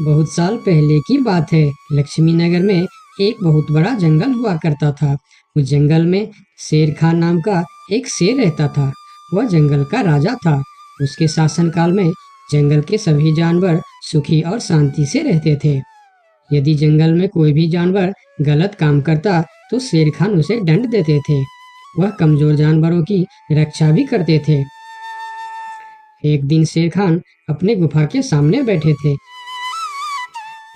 बहुत साल पहले की बात है। लक्ष्मी नगर में एक बहुत बड़ा जंगल हुआ करता था। उस जंगल में शेर खान नाम का एक शेर रहता था। वह जंगल का राजा था। उसके शासनकाल में जंगल के सभी जानवर सुखी और शांति से रहते थे। यदि जंगल में कोई भी जानवर गलत काम करता तो शेर खान उसे दंड देते थे। वह कमजोर जानवरों की रक्षा भी करते थे। एक दिन शेर खान अपने गुफा के सामने बैठे थे।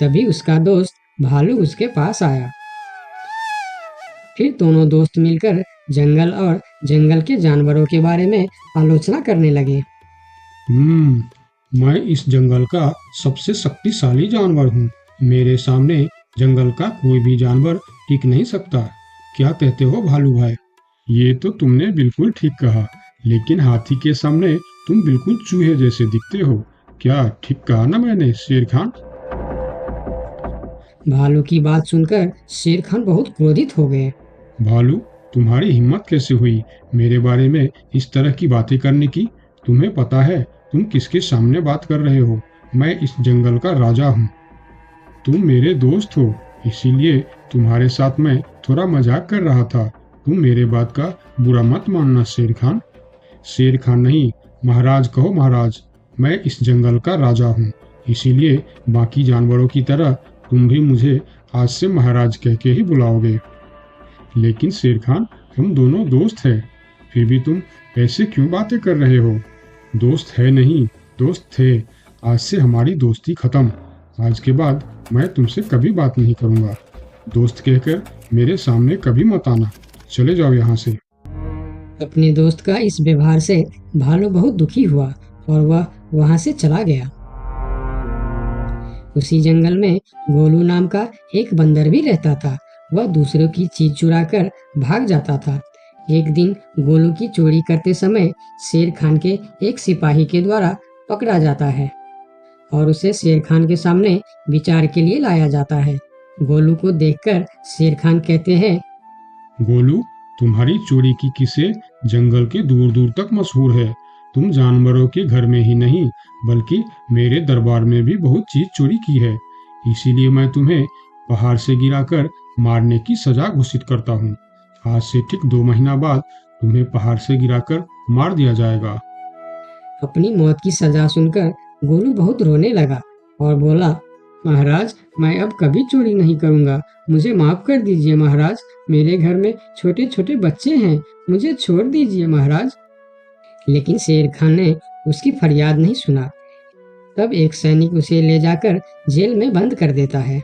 तभी उसका दोस्त भालू उसके पास आया। फिर दोनों दोस्त मिलकर जंगल और जंगल के जानवरों के बारे में आलोचना करने लगे। मैं इस जंगल का सबसे शक्तिशाली जानवर हूँ। मेरे सामने जंगल का कोई भी जानवर टिक नहीं सकता। क्या कहते हो भालू भाई? ये तो तुमने बिल्कुल ठीक कहा, लेकिन हाथी के सामने तुम बिल्कुल चूहे जैसे दिखते हो। क्या ठीक कहा ना मैंने शेर खान? भालू की बात सुनकर शेर खान बहुत क्रोधित हो गए। भालू, तुम्हारी हिम्मत कैसे हुई मेरे बारे में इस तरह की बातें करने की? तुम्हें पता है तुम किसके सामने बात कर रहे हो? मैं इस जंगल का राजा हूँ। तुम मेरे दोस्त हो, इसीलिए तुम्हारे साथ मैं थोड़ा मजाक कर रहा था। तुम मेरे बात का बुरा मत मानना शेर खान। शेर खान नहीं, महाराज कहो महाराज। मैं इस जंगल का राजा हूँ, इसीलिए बाकी जानवरों की तरह तुम भी मुझे आज से महाराज कह के ही बुलाओगे। लेकिन शेर खान, हम दोनों दोस्त हैं, फिर भी तुम ऐसे क्यों बातें कर रहे हो? दोस्त है नहीं, दोस्त थे। आज से हमारी दोस्ती खत्म। आज के बाद मैं तुमसे कभी बात नहीं करूंगा। दोस्त कहकर मेरे सामने कभी मत आना। चले जाओ यहाँ से। अपने दोस्त का इस व्यवहार से भालू बहुत दुखी हुआ और वह वहां से चला गया। उसी जंगल में गोलू नाम का एक बंदर भी रहता था। वह दूसरों की चीज चुराकर भाग जाता था। एक दिन गोलू की चोरी करते समय शेर खान के एक सिपाही के द्वारा पकड़ा जाता है और उसे शेर खान के सामने विचार के लिए लाया जाता है। गोलू को देखकर शेर खान कहते हैं, गोलू, तुम्हारी चोरी की किस्से जंगल के दूर दूर तक मशहूर है। तुम जानवरों के घर में ही नहीं, बल्कि मेरे दरबार में भी बहुत चीज चोरी की है। इसीलिए मैं तुम्हें पहाड़ से गिराकर मारने की सजा घोषित करता हूँ। आज से ठीक 2 महीना बाद तुम्हें पहाड़ से गिराकर मार दिया जाएगा। अपनी मौत की सजा सुनकर गोलू बहुत रोने लगा और बोला, महाराज, मैं अब कभी चोरी नहीं करूंगा। मुझे माफ कर दीजिए महाराज। मेरे घर में छोटे छोटे बच्चे हैं, मुझे छोड़ दीजिए महाराज। लेकिन शेर खान ने उसकी फरियाद नहीं सुना। तब एक सैनिक उसे ले जाकर जेल में बंद कर देता है।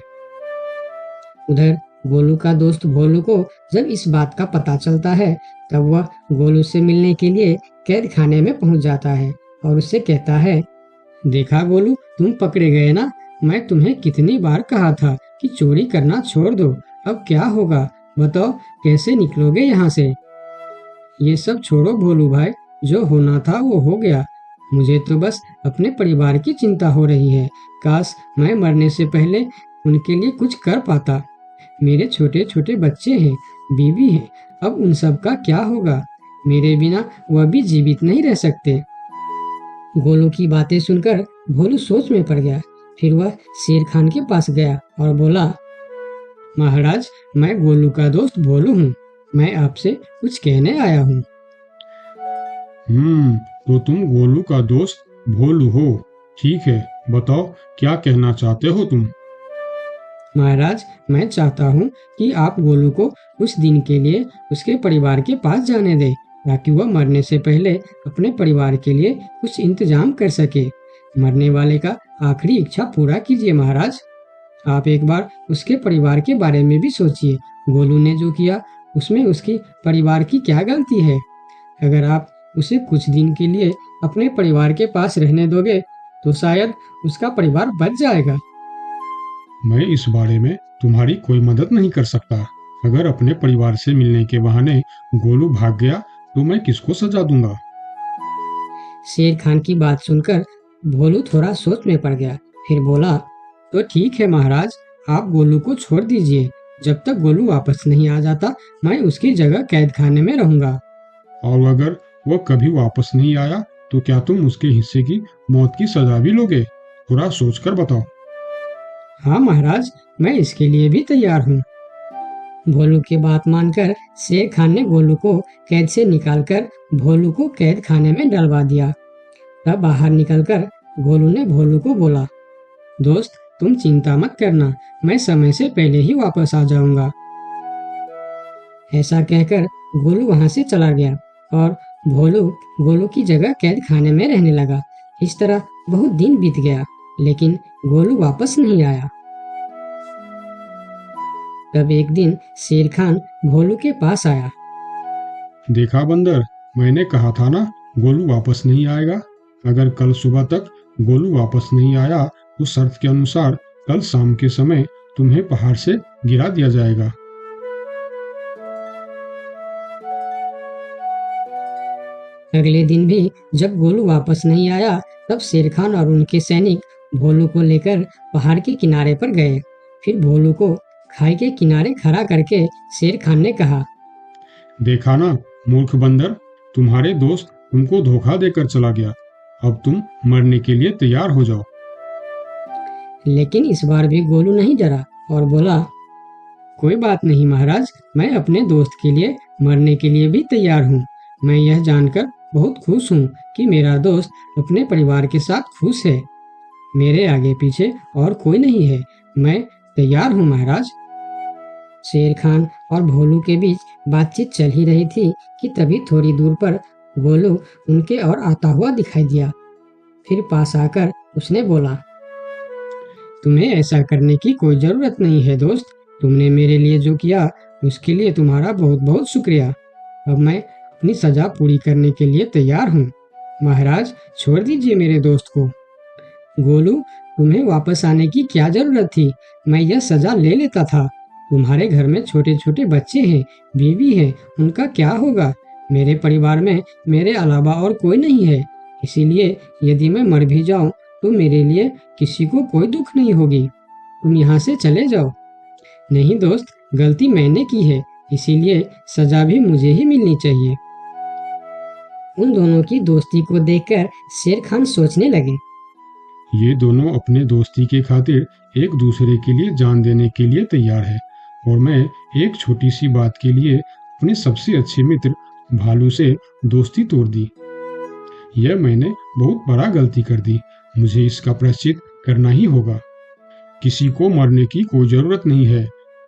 उधर गोलू का दोस्त भोलू को जब इस बात का पता चलता है, तब वह गोलू से मिलने के लिए कैद खाने में पहुंच जाता है और उससे कहता है, देखा गोलू, तुम पकड़े गए ना। मैं तुम्हें कितनी बार कहा था कि चोरी करना छोड़ दो। अब क्या होगा बताओ, कैसे निकलोगे यहाँ से? ये सब छोड़ो भोलू भाई, जो होना था वो हो गया। मुझे तो बस अपने परिवार की चिंता हो रही है। काश मैं मरने से पहले उनके लिए कुछ कर पाता। मेरे छोटे छोटे बच्चे हैं, बीवी है, अब उन सब का क्या होगा? मेरे बिना वह भी जीवित नहीं रह सकते। गोलू की बातें सुनकर भोलू सोच में पड़ गया। फिर वह शेर खान के पास गया और बोला, महाराज, मैं गोलू का दोस्त भोलू हूँ। मैं आपसे कुछ कहने आया हूँ। तो तुम गोलू का दोस्त भोलू हो? ठीक है, बताओ क्या कहना चाहते हो तुम? महाराज, मैं चाहता हूँ कि आप गोलू को कुछ दिन के लिए उसके परिवार के पास जाने दें, ताकि वह मरने से पहले अपने परिवार के लिए कुछ इंतजाम कर सके। मरने वाले का आखिरी इच्छा पूरा कीजिए महाराज। आप एक बार उसके परिवार के बारे में भी सोचिए। गोलू ने जो किया उसमें उसकी परिवार की क्या गलती है? अगर आप उसे कुछ दिन के लिए अपने परिवार के पास रहने दोगे तो शायद उसका परिवार बच जाएगा। मैं इस बारे में तुम्हारी कोई मदद नहीं कर सकता। अगर अपने परिवार से मिलने के बहाने गोलू भाग गया तो मैं किसको सजा दूंगा? शेर खान की बात सुनकर भोलू थोड़ा सोच में पड़ गया। फिर बोला, तो ठीक है महाराज, आप गोलू को छोड़ दीजिए। जब तक गोलू वापस नहीं आ जाता, मैं उसकी जगह कैद खाने में रहूंगा। और अगर वो कभी वापस नहीं आया तो क्या तुम उसके हिस्से की मौत की सजा भी लोगे? थोड़ा सोचकर बताओ। हाँ महाराज, मैं इसके लिए भी तैयार हूँ। भोलू की बात मानकर शेर खान ने गोलू को कैद से निकालकर भोलू को कैद खाने में डलवा दिया। तब बाहर निकलकर गोलू ने भोलू को बोला, दोस्त तुम चिंता मत करना, मैं समय से पहले ही वापस आ जाऊंगा। ऐसा कहकर गोलू वहां से चला गया और भोलू गोलू की जगह कैद खाने में रहने लगा। इस तरह बहुत दिन बीत गया, लेकिन गोलू वापस नहीं आया। तब एक दिन शेर खान भोलू के पास आया। देखा बंदर, मैंने कहा था ना गोलू वापस नहीं आएगा। अगर कल सुबह तक गोलू वापस नहीं आया तो शर्त के अनुसार कल शाम के समय तुम्हें पहाड़ से गिरा दिया जाएगा। अगले दिन भी जब गोलू वापस नहीं आया, तब शेर खान और उनके सैनिक भोलू को लेकर पहाड़ के किनारे पर गए। फिर भोलू को खाई के किनारे खड़ा करके शेर खान ने कहा, देखा ना मूर्ख बंदर, तुम्हारे दोस्त तुमको धोखा देकर चला गया। अब तुम मरने के लिए तैयार हो जाओ। लेकिन इस बार भी गोलू नहीं डरा और बोला, कोई बात नहीं महाराज, मैं अपने दोस्त के लिए मरने के लिए भी तैयार हूँ। मैं यह जानकर बहुत खुश हूँ कि मेरा दोस्त अपने परिवार के साथ खुश है। मेरे आगे पीछे और कोई नहीं है, मैं तैयार हूँ महाराज। शेर खान और भोलू के बीच बातचीत चल ही रही थी कि तभी थोड़ी दूर पर गोलू उनके और आता हुआ दिखाई दिया। फिर पास आकर उसने बोला, तुम्हें ऐसा करने की कोई जरूरत नहीं है दोस्त। तुमने मेरे लिए जो किया उसके लिए तुम्हारा बहुत बहुत शुक्रिया। अब मैं अपनी सजा पूरी करने के लिए तैयार हूँ। महाराज छोड़ दीजिए मेरे दोस्त को। गोलू, तुम्हें वापस आने की क्या जरूरत थी? मैं यह सजा ले लेता था। तुम्हारे घर में छोटे छोटे बच्चे हैं, बीवी है, उनका क्या होगा? मेरे परिवार में मेरे अलावा और कोई नहीं है। इसीलिए यदि मैं मर भी जाऊं तो मेरे लिए किसी को कोई दुख नहीं होगी। तुम यहाँ से चले जाओ। नहीं दोस्त, गलती मैंने की है, इसीलिए सजा भी मुझे ही मिलनी चाहिए। उन दोनों की दोस्ती को देखकर शेर खान सोचने लगे, ये दोनों अपने दोस्ती के खातिर एक दूसरे के लिए जान देने के लिए तैयार है, और मैं एक छोटी सी बात के लिए अपने सबसे अच्छे मित्र भालू से दोस्ती तोड़ दी। यह मैंने बहुत बड़ा गलती कर दी। मुझे इसका प्रायश्चित करना ही होगा। किसी को मरने की कोई जरूरत नहीं है।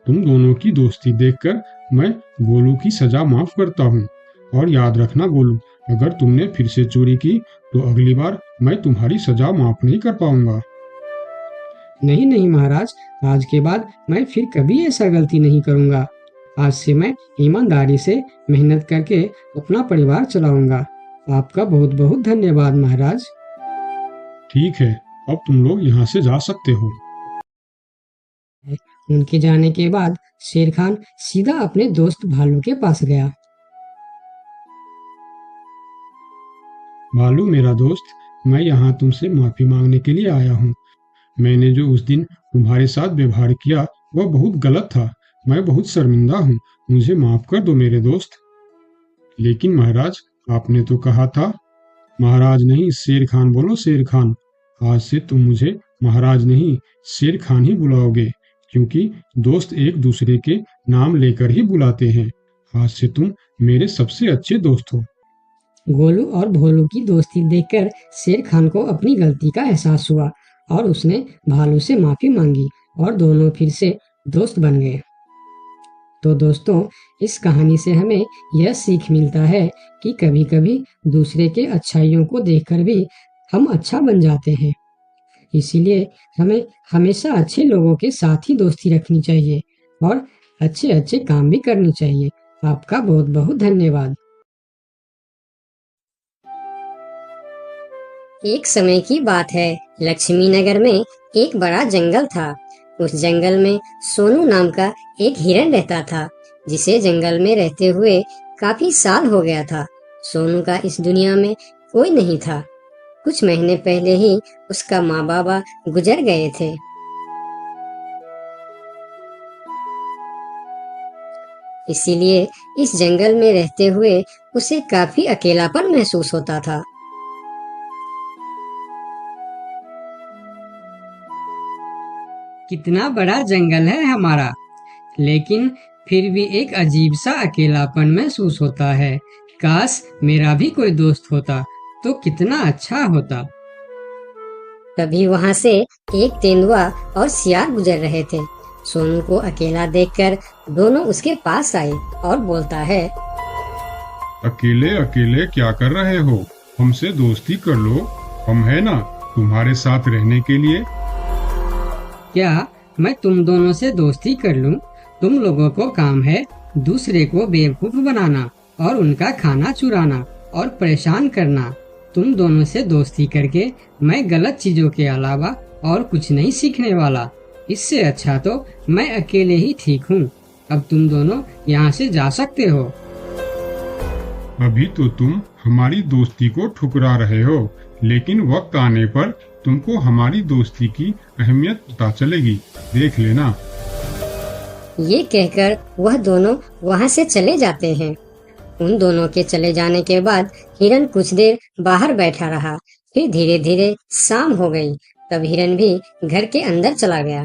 तुम दोनों की दोस्ती देखकर मैं गोलू की सजा माफ करता हूँ। और याद रखना गोलू, अगर तुमने फिर से चोरी की तो अगली बार मैं तुम्हारी सजा माफ नहीं कर पाऊंगा। नहीं नहीं महाराज, आज के बाद मैं फिर कभी ऐसा गलती नहीं करूंगा। आज से मैं ईमानदारी से मेहनत करके अपना परिवार चलाऊंगा। आपका बहुत बहुत धन्यवाद महाराज। ठीक है, अब तुम लोग यहाँ से जा सकते हो। उनके जाने के बाद शेर खान सीधा अपने दोस्त भालू के पास गया। भालू मेरा दोस्त, मैं यहाँ तुमसे माफी मांगने के लिए आया हूँ। मैंने जो उस दिन तुम्हारे साथ व्यवहार किया वह बहुत गलत था। मैं बहुत शर्मिंदा हूँ। मुझे माफ कर दो मेरे दोस्त। लेकिन महाराज, आपने तो कहा था। महाराज नहीं, शेर खान बोलो, शेर खान। आज से तुम मुझे महाराज नहीं, शेर खान ही बुलाओगे, क्योंकि दोस्त एक दूसरे के नाम लेकर ही बुलाते हैं। आज से तुम मेरे सबसे अच्छे दोस्त हो। गोलू और भोलू की दोस्ती देखकर शेर खान को अपनी गलती का एहसास हुआ और उसने भालू से माफी मांगी और दोनों फिर से दोस्त बन गए। तो दोस्तों, इस कहानी से हमें यह सीख मिलता है कि कभी-कभी दूसरे के अच्छाइयों को देखकर भी हम अच्छा बन जाते हैं। इसीलिए हमें हमेशा अच्छे लोगों के साथ ही दोस्ती रखनी चाहिए और अच्छे अच्छे काम भी करनी चाहिए। आपका बहुत बहुत धन्यवाद। एक समय की बात है, लक्ष्मी नगर में एक बड़ा जंगल था। उस जंगल में सोनू नाम का एक हिरन रहता था, जिसे जंगल में रहते हुए काफी साल हो गया था। सोनू का इस दुनिया में कोई नहीं था। कुछ महीने पहले ही उसका माँ बाबा गुजर गए थे। इसीलिए इस जंगल में रहते हुए उसे काफी अकेलापन महसूस होता था। कितना बड़ा जंगल है हमारा, लेकिन फिर भी एक अजीब सा अकेलापन महसूस होता है। काश मेरा भी कोई दोस्त होता तो कितना अच्छा होता। तभी वहां से एक तेंदुआ और सियार गुजर रहे थे। सोनू को अकेला देखकर दोनों उसके पास आए और बोलता है, अकेले अकेले क्या कर रहे हो? हमसे दोस्ती कर लो, हम है ना तुम्हारे साथ रहने के लिए। क्या मैं तुम दोनों से दोस्ती कर लूं? तुम लोगों को काम है दूसरे को बेवकूफ बनाना और उनका खाना चुराना और परेशान करना। तुम दोनों से दोस्ती करके मैं गलत चीजों के अलावा और कुछ नहीं सीखने वाला। इससे अच्छा तो मैं अकेले ही ठीक हूँ। अब तुम दोनों यहाँ से जा सकते हो। अभी तो तुम हमारी दोस्ती को ठुकरा रहे हो, लेकिन वक्त आने पर तुमको हमारी दोस्ती की अहमियत पता चलेगी, देख लेना। ये कहकर वह दोनों वहां से चले जाते हैं। उन दोनों के चले जाने के बाद हिरन कुछ देर बाहर बैठा रहा। फिर धीरे धीरे शाम हो गई। तब हिरन भी घर के अंदर चला गया।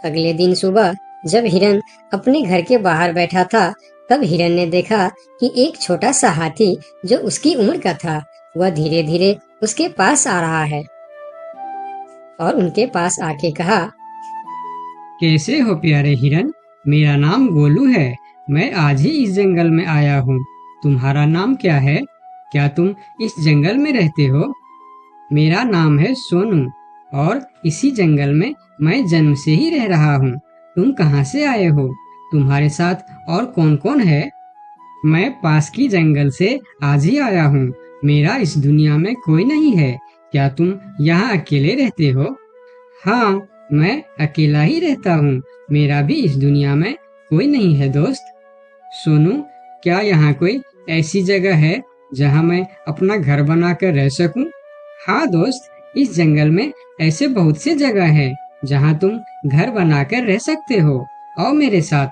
अगले दिन सुबह जब हिरन अपने घर के बाहर बैठा था, तब हिरन ने देखा कि एक छोटा सा हाथी जो उसकी उम्र का था, वह धीरे धीरे उसके पास आ रहा है और उनके पास आके कहा, कैसे हो प्यारे हिरन? मेरा नाम गोलू है। मैं आज ही इस जंगल में आया हूँ। तुम्हारा नाम क्या है? क्या तुम इस जंगल में रहते हो? मेरा नाम है सोनू और इसी जंगल में मैं जन्म से ही रह रहा हूँ। तुम कहाँ से आए हो? तुम्हारे साथ और कौन कौन है? मैं पास की जंगल से आज ही आया हूँ। मेरा इस दुनिया में कोई नहीं है। क्या तुम यहाँ अकेले रहते हो? हाँ, मैं अकेला ही रहता हूँ। मेरा भी इस दुनिया में कोई नहीं है दोस्त। सोनू, क्या यहाँ कोई ऐसी जगह है जहाँ मैं अपना घर बनाकर रह सकूं? हाँ दोस्त, इस जंगल में ऐसे बहुत से जगह हैं जहाँ तुम घर बनाकर रह सकते हो। आओ मेरे साथ।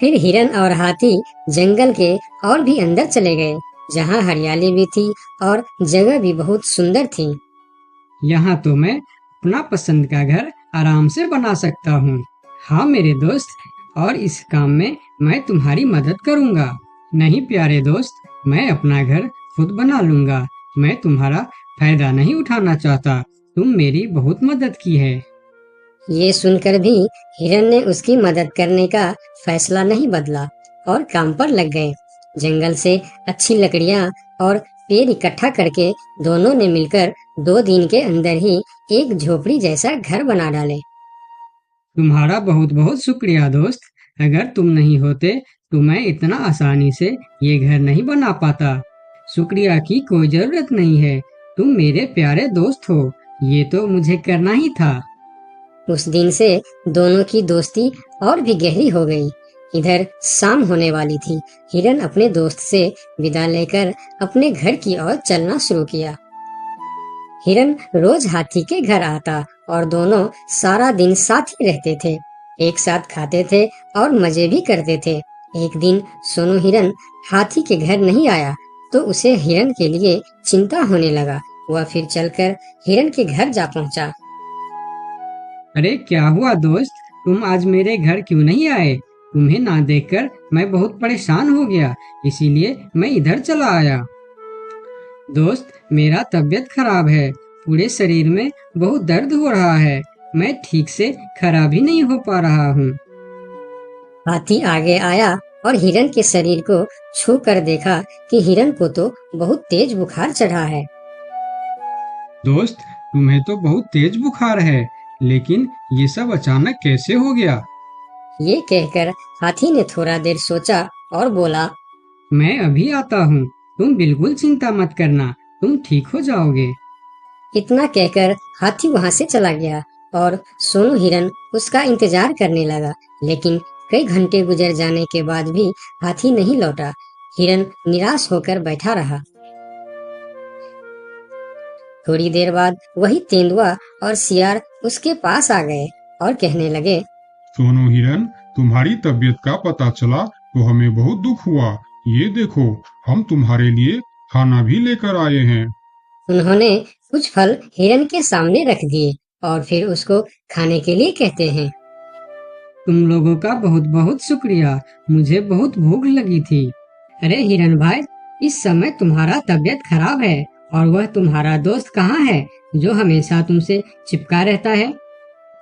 फिर हिरन और हाथी जंगल के और भी अंदर चले गए, जहाँ हरियाली भी थी और जगह भी बहुत सुंदर थी। यहाँ तो मैं अपना पसंद का घर आराम से बना सकता हूँ। हाँ मेरे दोस्त, और इस काम में मैं तुम्हारी मदद करूँगा। नहीं प्यारे दोस्त, मैं अपना घर खुद बना लूँगा। मैं तुम्हारा फायदा नहीं उठाना चाहता। तुम मेरी बहुत मदद की है। ये सुनकर भी हिरन ने उसकी मदद करने का फैसला नहीं बदला और काम पर लग गए। जंगल से अच्छी लकड़ियाँ और पेड़ इकट्ठा करके दोनों ने मिलकर 2 दिन के अंदर ही एक झोपड़ी जैसा घर बना डाले। तुम्हारा बहुत बहुत शुक्रिया दोस्त। अगर तुम नहीं होते तो मैं इतना आसानी से ये घर नहीं बना पाता। शुक्रिया की कोई जरूरत नहीं है। तुम मेरे प्यारे दोस्त हो। ये तो मुझे करना ही था। उस दिन से दोनों की दोस्ती और भी गहरी हो गई। इधर शाम होने वाली थी। हिरन अपने दोस्त से विदा लेकर अपने घर की ओर चलना शुरू किया। हिरन रोज हाथी के घर आता और दोनों सारा दिन साथ ही रहते थे। एक साथ खाते थे और मजे भी करते थे। एक दिन सोनू हिरन हाथी के घर नहीं आया तो उसे हिरन के लिए चिंता होने लगा। वह फिर चलकर हिरन के घर जा पहुंचा। अरे क्या हुआ दोस्त, तुम आज मेरे घर क्यों नहीं आए? तुम्हें ना देखकर मैं बहुत परेशान हो गया, इसीलिए मैं इधर चला आया। दोस्त, मेरा तबीयत खराब है। पूरे शरीर में बहुत दर्द हो रहा है। मैं ठीक से खड़ा भी नहीं हो पा रहा हूँ। हाथी आगे आया और हिरन के शरीर को छू कर देखा कि हिरन को तो बहुत तेज बुखार चढ़ा है। दोस्त, तुम्हें तो बहुत तेज बुखार है, लेकिन ये सब अचानक कैसे हो गया? ये कहकर हाथी ने थोड़ा देर सोचा और बोला, मैं अभी आता हूँ। तुम बिल्कुल चिंता मत करना, तुम ठीक हो जाओगे। इतना कहकर हाथी वहां से चला गया और सोनू हिरन उसका इंतजार करने लगा। लेकिन कई घंटे गुजर जाने के बाद भी हाथी नहीं लौटा। हिरन निराश होकर बैठा रहा। थोड़ी देर बाद वही तेंदुआ और सियार उसके पास आ गए और कहने लगे, सोनू हिरन, तुम्हारी तबीयत का पता चला तो हमें बहुत दुख हुआ। ये देखो, हम तुम्हारे लिए खाना भी लेकर आए हैं। उन्होंने कुछ फल हिरन के सामने रख दिए और फिर उसको खाने के लिए कहते हैं। तुम लोगों का बहुत बहुत शुक्रिया, मुझे बहुत भूख लगी थी। अरे हिरन भाई, इस समय तुम्हारा तबीयत खराब है और वह तुम्हारा दोस्त कहाँ है जो हमेशा तुमसे चिपका रहता है?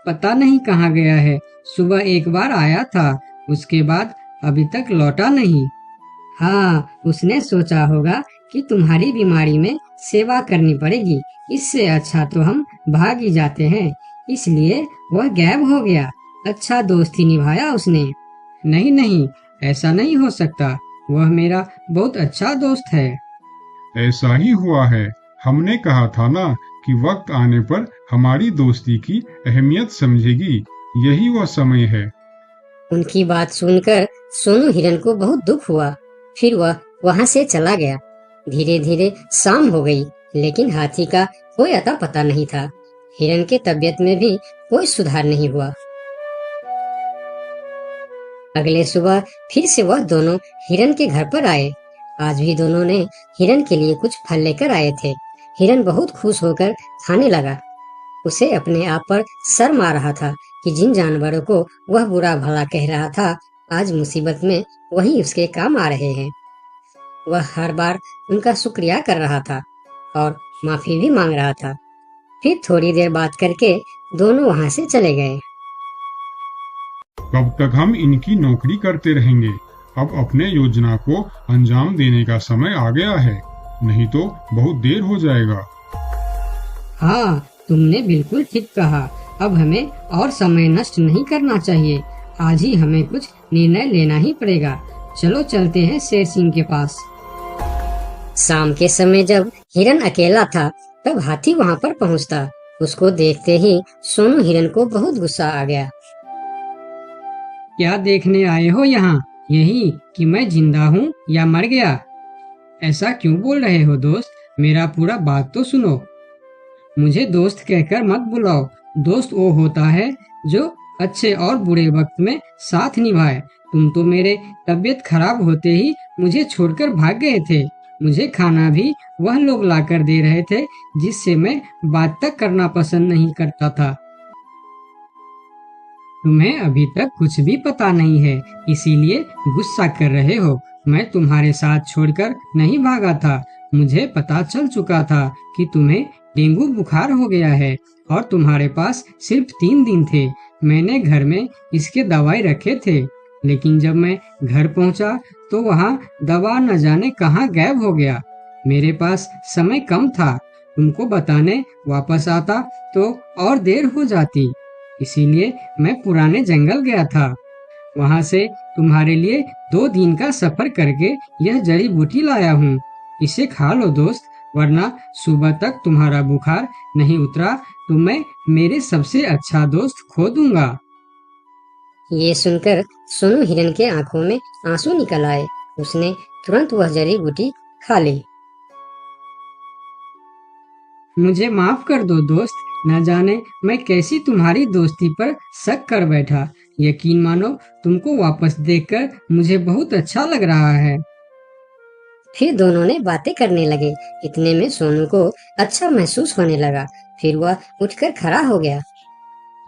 पता नहीं कहाँ गया है। सुबह एक बार आया था, उसके बाद अभी तक लौटा नहीं। हाँ, उसने सोचा होगा कि तुम्हारी बीमारी में सेवा करनी पड़ेगी, इससे अच्छा तो हम भाग ही जाते हैं, इसलिए वह गायब हो गया। अच्छा दोस्त ही निभाया उसने। नहीं नहीं, ऐसा नहीं हो सकता, वह मेरा बहुत अच्छा दोस्त है। ऐसा ही हुआ है। हमने कहा था ना कि वक्त आने पर हमारी दोस्ती की अहमियत समझेगी। यही वह समय है। उनकी बात सुनकर सोनू हिरन को बहुत दुख हुआ। फिर वह वहां से चला गया। धीरे धीरे शाम हो गई, लेकिन हाथी का कोई अता पता नहीं था। हिरन के तबीयत में भी कोई सुधार नहीं हुआ। अगले सुबह फिर से वह दोनों हिरन के घर पर आए। आज भी दोनों ने हिरन के लिए कुछ फल लेकर आए थे। हिरन बहुत खुश होकर खाने लगा। उसे अपने आप पर शर्म आ रहा था कि जिन जानवरों को वह बुरा भला कह रहा था, आज मुसीबत में वही उसके काम आ रहे हैं। वह हर बार उनका शुक्रिया कर रहा था और माफी भी मांग रहा था। फिर थोड़ी देर बात करके दोनों वहां से चले गए। कब तक हम इनकी नौकरी करते रहेंगे? अब अपने योजना को अंजाम देने का समय आ गया है, नहीं तो बहुत देर हो जाएगा। हाँ, तुमने बिल्कुल ठीक कहा। अब हमें और समय नष्ट नहीं करना चाहिए। आज ही हमें कुछ निर्णय लेना ही पड़ेगा। चलो चलते हैं शेर सिंह के पास। शाम के समय जब हिरन अकेला था, तब हाथी वहां पर पहुंचता। उसको देखते ही सोनू हिरन को बहुत गुस्सा आ गया। क्या देखने आए हो यहाँ? यही कि मैं जिंदा हूँ या मर गया? ऐसा क्यों बोल रहे हो दोस्त? मेरा पूरा बात तो सुनो। मुझे दोस्त कहकर मत बुलाओ। दोस्त वो होता है जो अच्छे और बुरे वक्त में साथ निभाए। तुम तो मेरे तबीयत खराब होते ही मुझे छोड़कर भाग गए थे। मुझे खाना भी वह लोग लाकर दे रहे थे जिससे मैं बात तक करना पसंद नहीं करता था। तुम्हें अभी तक कुछ भी पता नहीं है, इसीलिए गुस्सा कर रहे हो। मैं तुम्हारे साथ छोड़कर नहीं भागा था। मुझे पता चल चुका था कि तुम्हें डेंगू बुखार हो गया है और तुम्हारे पास सिर्फ 3 दिन थे। मैंने घर में इसके दवाई रखे थे, लेकिन जब मैं घर पहुंचा तो वहाँ दवा न जाने कहाँ गायब हो गया। मेरे पास समय कम था। तुमको बताने वापस आता तो और देर हो जाती, इसीलिए मैं पुराने जंगल गया था। वहाँ से तुम्हारे लिए 2 दिन का सफर करके यह जड़ी बूटी लाया हूँ। इसे खा लो दोस्त, वरना सुबह तक तुम्हारा बुखार नहीं उतरा तो मैं मेरे सबसे अच्छा दोस्त खो दूंगा। ये सुनकर सोनू हिरन के आंखों में आंसू निकल आए। उसने तुरंत वह जड़ी बूटी खा ली। मुझे माफ कर दो दोस्त, न जाने मैं कैसी तुम्हारी दोस्ती पर शक कर बैठा। यकीन मानो, तुमको वापस देखकर मुझे बहुत अच्छा लग रहा है। फिर दोनों ने बातें करने लगे। इतने में सोनू को अच्छा महसूस होने लगा। फिर वह उठकर खड़ा हो गया।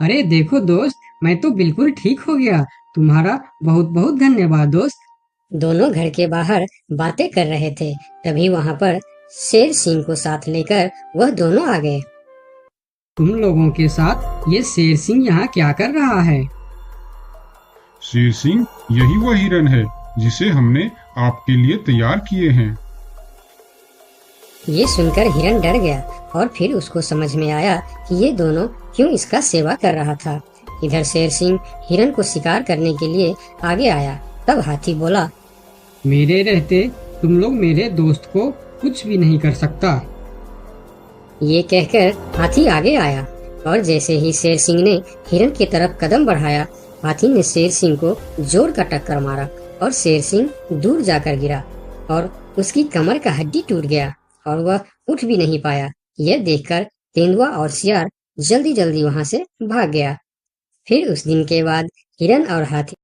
अरे देखो दोस्त, मैं तो बिल्कुल ठीक हो गया। तुम्हारा बहुत बहुत धन्यवाद दोस्त। दोनों घर के बाहर बातें कर रहे थे, तभी वहां पर शेर सिंह को साथ लेकर वह दोनों आ गए। तुम लोगों के साथ ये शेर सिंह यहाँ क्या कर रहा है? शेर सिंह, यही वह हिरन है जिसे हमने आपके लिए तैयार किए हैं। ये सुनकर हिरन डर गया और फिर उसको समझ में आया कि ये दोनों क्यों इसका सेवा कर रहा था। इधर शेर सिंह हिरन को शिकार करने के लिए आगे आया। तब हाथी बोला, मेरे रहते तुम लोग मेरे दोस्त को कुछ भी नहीं कर सकता। ये कहकर हाथी आगे आया और जैसे ही शेर सिंह ने हिरन की तरफ कदम बढ़ाया, हाथी ने शेर सिंह को जोर का टक्कर मारा और शेर सिंह दूर जाकर गिरा और उसकी कमर का हड्डी टूट गया और वह उठ भी नहीं पाया। यह देखकर तेंदुआ और सियार जल्दी जल्दी वहां से भाग गया। फिर उस दिन के बाद हिरन और हाथी